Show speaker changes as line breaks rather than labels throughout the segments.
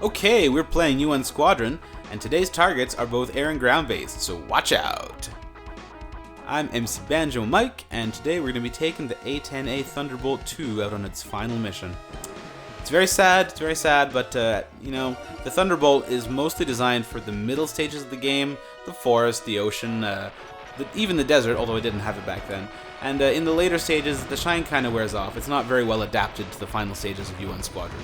Okay, we're playing UN Squadron, and today's targets are both air and ground based, so watch out! I'm MC Banjo Mike, and today we're going to be taking the A-10A Thunderbolt 2 out on its final mission. It's very sad, but, you know, the Thunderbolt is mostly designed for the middle stages of the game, the forest, the ocean, even the desert, although I didn't have it back then. And in the later stages, the shine kind of wears off. It's not very well adapted to the final stages of UN Squadron.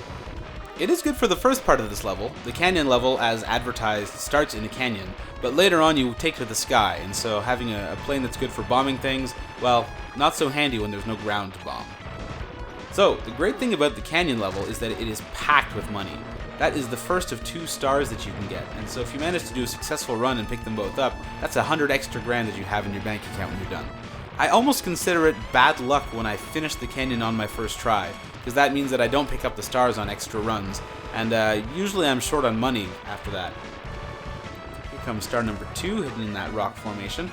It is good for the first part of this level. The canyon level, as advertised, starts in a canyon, but later on you take to the sky, and so having a plane that's good for bombing things, well, not so handy when there's no ground to bomb. So, the great thing about the canyon level is that it is packed with money. That is the first of 2 stars that you can get, and so if you manage to do a successful run and pick them both up, that's 100 extra grand that you have in your bank account when you're done. I almost consider it bad luck when I finish the canyon on my first try, because that means that I don't pick up the stars on extra runs, and usually I'm short on money after that. Here comes star number 2, hidden in that rock formation.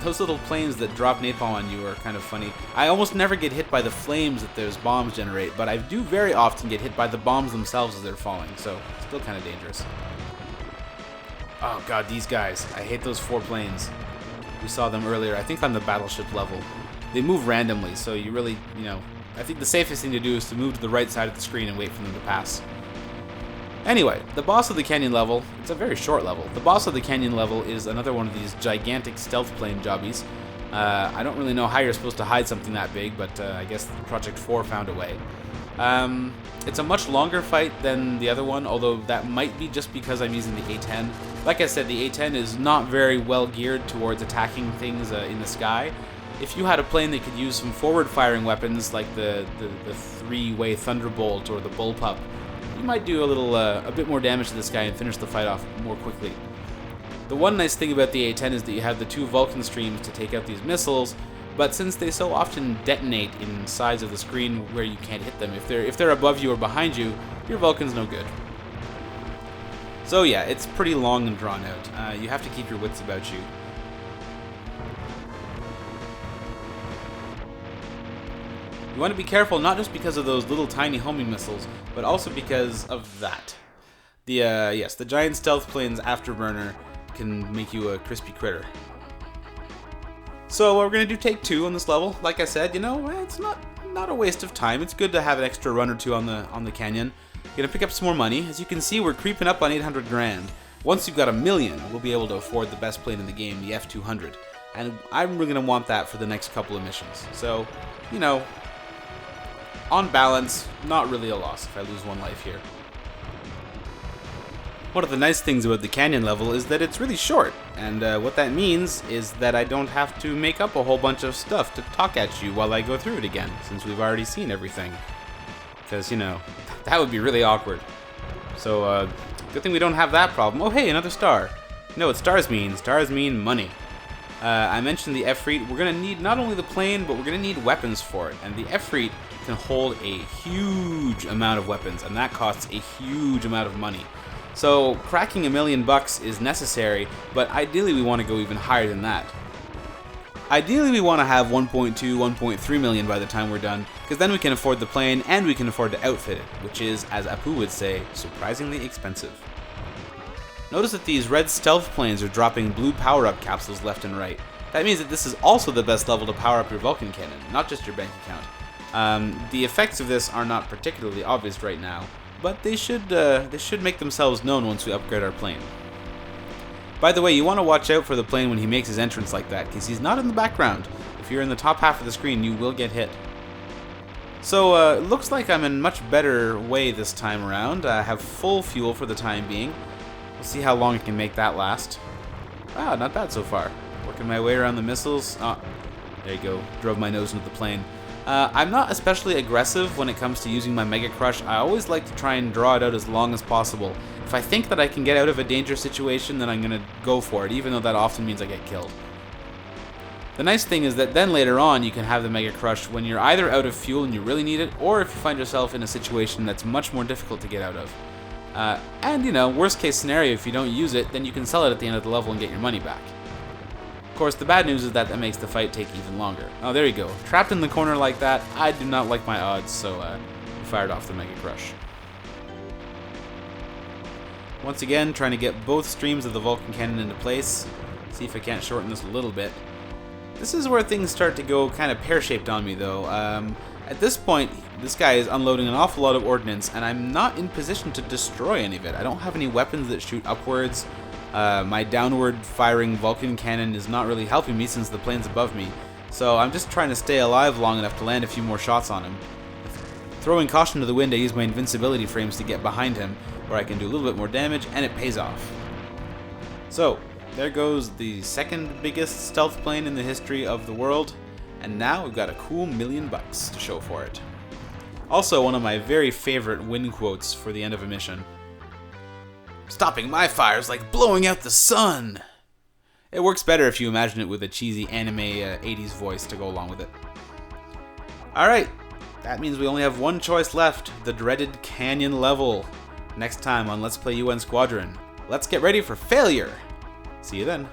Those little planes that drop napalm on you are kind of funny. I almost never get hit by the flames that those bombs generate, but I do very often get hit by the bombs themselves as they're falling, so it's still kind of dangerous. Oh god, these guys. I hate those 4 planes. We saw them earlier, I think on the battleship level. They move randomly, so you really, I think the safest thing to do is to move to the right side of the screen and wait for them to pass. Anyway, the boss of the canyon level, it's a very short level. The boss of the canyon level is another one of these gigantic stealth plane jobbies. I don't really know how you're supposed to hide something that big, but I guess Project 4 found a way. It's a much longer fight than the other one, although that might be just because I'm using the A-10. Like I said, the A-10 is not very well geared towards attacking things in the sky. If you had a plane that could use some forward-firing weapons like the 3-way Thunderbolt or the Bullpup, you might do a bit more damage to this guy and finish the fight off more quickly. The one nice thing about the A-10 is that you have the 2 Vulcan streams to take out these missiles, but since they so often detonate in sides of the screen where you can't hit them, if they're above you or behind you, your Vulcan's no good. So yeah, it's pretty long and drawn out. You have to keep your wits about you. You want to be careful not just because of those little tiny homing missiles, but also because of that. The giant stealth plane's afterburner can make you a crispy critter. So we're going to do take 2 on this level. Like I said, it's not a waste of time. It's good to have an extra run or 2 on the canyon. You're going to pick up some more money. As you can see, we're creeping up on 800 grand. Once you've got $1 million, we'll be able to afford the best plane in the game, the F-200. And I'm really going to want that for the next couple of missions. So, on balance, not really a loss if I lose 1 life here. One of the nice things about the canyon level is that it's really short, and what that means is that I don't have to make up a whole bunch of stuff to talk at you while I go through it again, since we've already seen everything. Because, that would be really awkward. So, good thing we don't have that problem. Oh hey, another star. You know what stars mean? Stars mean money. I mentioned the F-Fleet. We're going to need not only the plane, but we're going to need weapons for it, and the F-Fleet can hold a huge amount of weapons, and that costs a huge amount of money. So cracking $1 million is necessary, but ideally we want to go even higher than that. Ideally we want to have 1.2, 1.3 million by the time we're done, because then we can afford the plane and we can afford to outfit it, which is, as Apu would say, surprisingly expensive. Notice that these red stealth planes are dropping blue power-up capsules left and right. That means that this is also the best level to power up your Vulcan cannon, not just your bank account. The effects of this are not particularly obvious right now, but they should make themselves known once we upgrade our plane. By the way, you want to watch out for the plane when he makes his entrance like that, because he's not in the background. If you're in the top half of the screen, you will get hit. So, it looks like I'm in much better way this time around. I have full fuel for the time being. We'll see how long I can make that last. Ah, not bad so far. Working my way around the missiles. Ah, there you go. Drove my nose into the plane. I'm not especially aggressive when it comes to using my Mega Crush. I always like to try and draw it out as long as possible. If I think that I can get out of a dangerous situation, then I'm going to go for it, even though that often means I get killed. The nice thing is that then later on you can have the Mega Crush when you're either out of fuel and you really need it, or if you find yourself in a situation that's much more difficult to get out of. And worst case scenario, if you don't use it, then you can sell it at the end of the level and get your money back. Of course, the bad news is that makes the fight take even longer. Oh, there you go. Trapped in the corner like that, I do not like my odds, so we fired off the Mega Crush. Once again, trying to get both streams of the Vulcan cannon into place. See if I can't shorten this a little bit. This is where things start to go kind of pear-shaped on me, though. At this point, this guy is unloading an awful lot of ordnance, and I'm not in position to destroy any of it. I don't have any weapons that shoot upwards. My downward-firing Vulcan cannon is not really helping me since the plane's above me. So I'm just trying to stay alive long enough to land a few more shots on him. Throwing caution to the wind, I use my invincibility frames to get behind him, where I can do a little bit more damage, and it pays off. So, there goes the second biggest stealth plane in the history of the world, and now we've got a cool $1 million to show for it. Also, one of my very favorite win quotes for the end of a mission. "Stopping my fire is like blowing out the sun!" It works better if you imagine it with a cheesy anime 80s voice to go along with it. Alright, that means we only have one choice left, the dreaded canyon level. Next time on Let's Play UN Squadron, let's get ready for failure! See you then.